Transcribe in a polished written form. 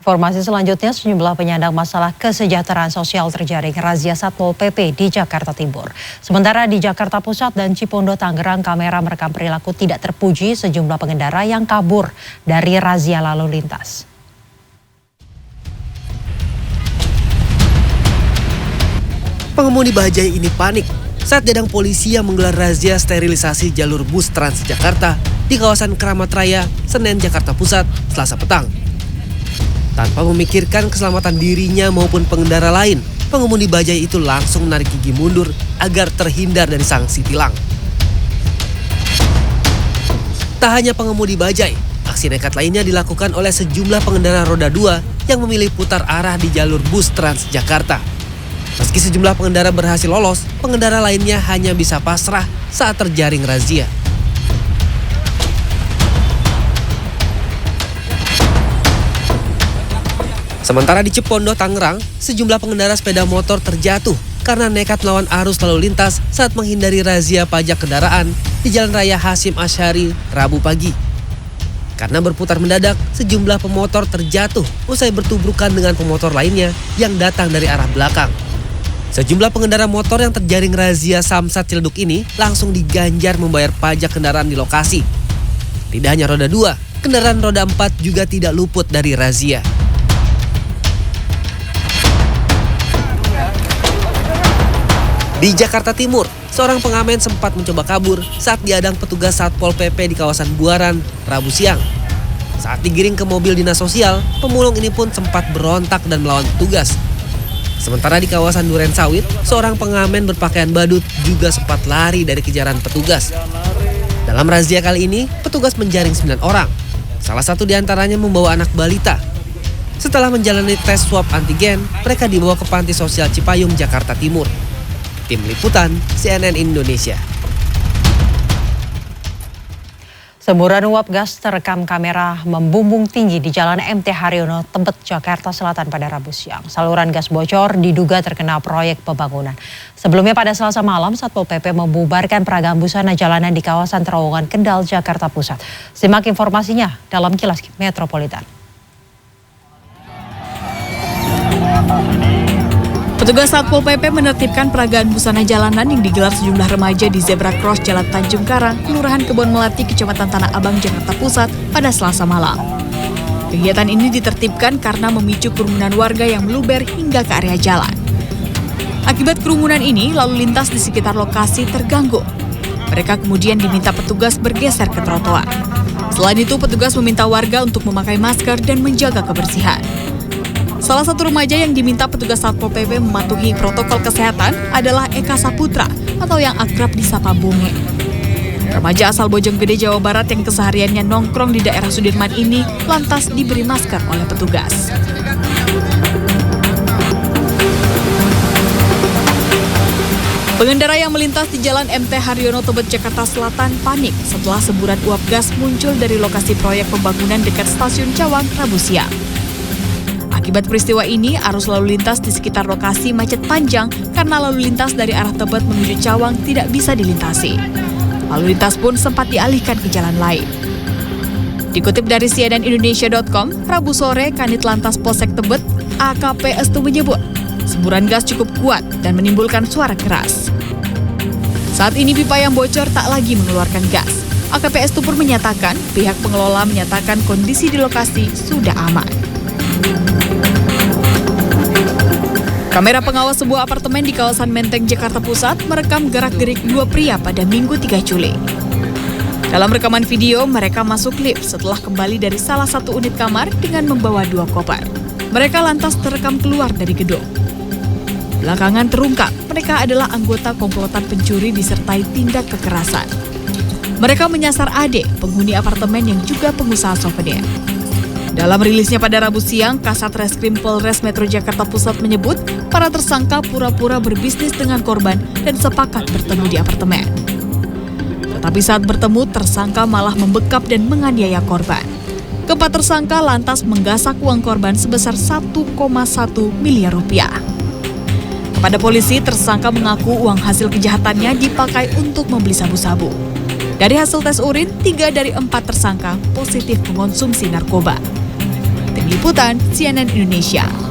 Informasi selanjutnya, sejumlah penyandang masalah kesejahteraan sosial terjaring razia Satpol PP di Jakarta Timur. Sementara di Jakarta Pusat dan Cipondo, Tangerang, kamera merekam perilaku tidak terpuji sejumlah pengendara yang kabur dari razia lalu lintas. Pengemudi bajai ini panik saat dadang polisi yang menggelar razia sterilisasi jalur bus Transjakarta di kawasan Keramat Raya, Senen, Jakarta Pusat, Selasa petang. Tanpa memikirkan keselamatan dirinya maupun pengendara lain, pengemudi bajai itu langsung menarik gigi mundur agar terhindar dari sanksi tilang. Tak hanya pengemudi bajai, aksi nekat lainnya dilakukan oleh sejumlah pengendara roda 2 yang memilih putar arah di jalur bus Transjakarta. Meski sejumlah pengendara berhasil lolos, pengendara lainnya hanya bisa pasrah saat terjaring razia. Sementara di Cipondo, Tangerang, sejumlah pengendara sepeda motor terjatuh karena nekat melawan arus lalu lintas saat menghindari razia pajak kendaraan di Jalan Raya Hasyim Asy'ari, Rabu pagi. Karena berputar mendadak, sejumlah pemotor terjatuh usai bertubrukan dengan pemotor lainnya yang datang dari arah belakang. Sejumlah pengendara motor yang terjaring razia Samsat Ciledug ini langsung diganjar membayar pajak kendaraan di lokasi. Tidak hanya roda 2, kendaraan roda 4 juga tidak luput dari razia. Di Jakarta Timur, seorang pengamen sempat mencoba kabur saat diadang petugas Satpol PP di kawasan Buaran, Rabu siang. Saat digiring ke mobil dinas sosial, pemulung ini pun sempat berontak dan melawan petugas. Sementara di kawasan Duren Sawit, seorang pengamen berpakaian badut juga sempat lari dari kejaran petugas. Dalam razia kali ini, petugas menjaring 9 orang. Salah satu diantaranya membawa anak balita. Setelah menjalani tes swab antigen, mereka dibawa ke Panti Sosial Cipayung, Jakarta Timur. Tim Liputan, CNN Indonesia. Semburan uap gas terekam kamera membumbung tinggi di Jalan MT Haryono, Tebet, Jakarta Selatan pada Rabu siang. Saluran gas bocor diduga terkena proyek pembangunan. Sebelumnya pada Selasa malam, Satpol PP membubarkan peragam busana jalanan di kawasan Terowongan Kendal, Jakarta Pusat. Simak informasinya dalam Kilas Metropolitan. Petugas Satpol PP menertibkan peragaan busana jalanan yang digelar sejumlah remaja di Zebra Cross Jalan Tanjung Karang, Kelurahan Kebon Melati, Kecamatan Tanah Abang, Jakarta Pusat pada Selasa malam. Kegiatan ini ditertibkan karena memicu kerumunan warga yang meluber hingga ke area jalan. Akibat kerumunan ini, lalu lintas di sekitar lokasi terganggu. Mereka kemudian diminta petugas bergeser ke trotoar. Selain itu, petugas meminta warga untuk memakai masker dan menjaga kebersihan. Salah satu remaja yang diminta petugas Satpol PP mematuhi protokol kesehatan adalah Eka Saputra atau yang akrab disapa Bunge. Remaja asal Bojonggede, Jawa Barat yang kesehariannya nongkrong di daerah Sudirman ini lantas diberi masker oleh petugas. Pengendara yang melintas di Jalan MT Haryono, Tebet, Jakarta Selatan panik setelah semburan uap gas muncul dari lokasi proyek pembangunan dekat Stasiun Cawang, Rabu siang. Akibat peristiwa ini, arus lalu lintas di sekitar lokasi macet panjang karena lalu lintas dari arah Tebet menuju Cawang tidak bisa dilintasi. Lalu lintas pun sempat dialihkan ke jalan lain. Dikutip dari cnnindonesia.com, Rabu sore, Kanit Lantas Polsek Tebet, AKP Estu menyebut, semburan gas cukup kuat dan menimbulkan suara keras. Saat ini pipa yang bocor tak lagi mengeluarkan gas. AKP Estu pun menyatakan, pihak pengelola menyatakan kondisi di lokasi sudah aman. Kamera pengawas sebuah apartemen di kawasan Menteng, Jakarta Pusat merekam gerak-gerik dua pria pada Minggu 3 Juli. Dalam rekaman video, mereka masuk lift setelah kembali dari salah satu unit kamar dengan membawa 2 koper. Mereka lantas terekam keluar dari gedung. Belakangan terungkap, mereka adalah anggota komplotan pencuri disertai tindak kekerasan. Mereka menyasar Ade, penghuni apartemen yang juga pengusaha souvenir. Dalam rilisnya pada Rabu siang, Kasat Reskrim Polres Metro Jakarta Pusat menyebut para tersangka pura-pura berbisnis dengan korban dan sepakat bertemu di apartemen. Tetapi saat bertemu, tersangka malah membekap dan menganiaya korban. Keempat tersangka lantas menggasak uang korban sebesar 1,1 miliar rupiah. Kepada polisi, tersangka mengaku uang hasil kejahatannya dipakai untuk membeli sabu-sabu. Dari hasil tes urin, 3 dari 4 tersangka positif mengonsumsi narkoba. Tim Liputan CNN Indonesia.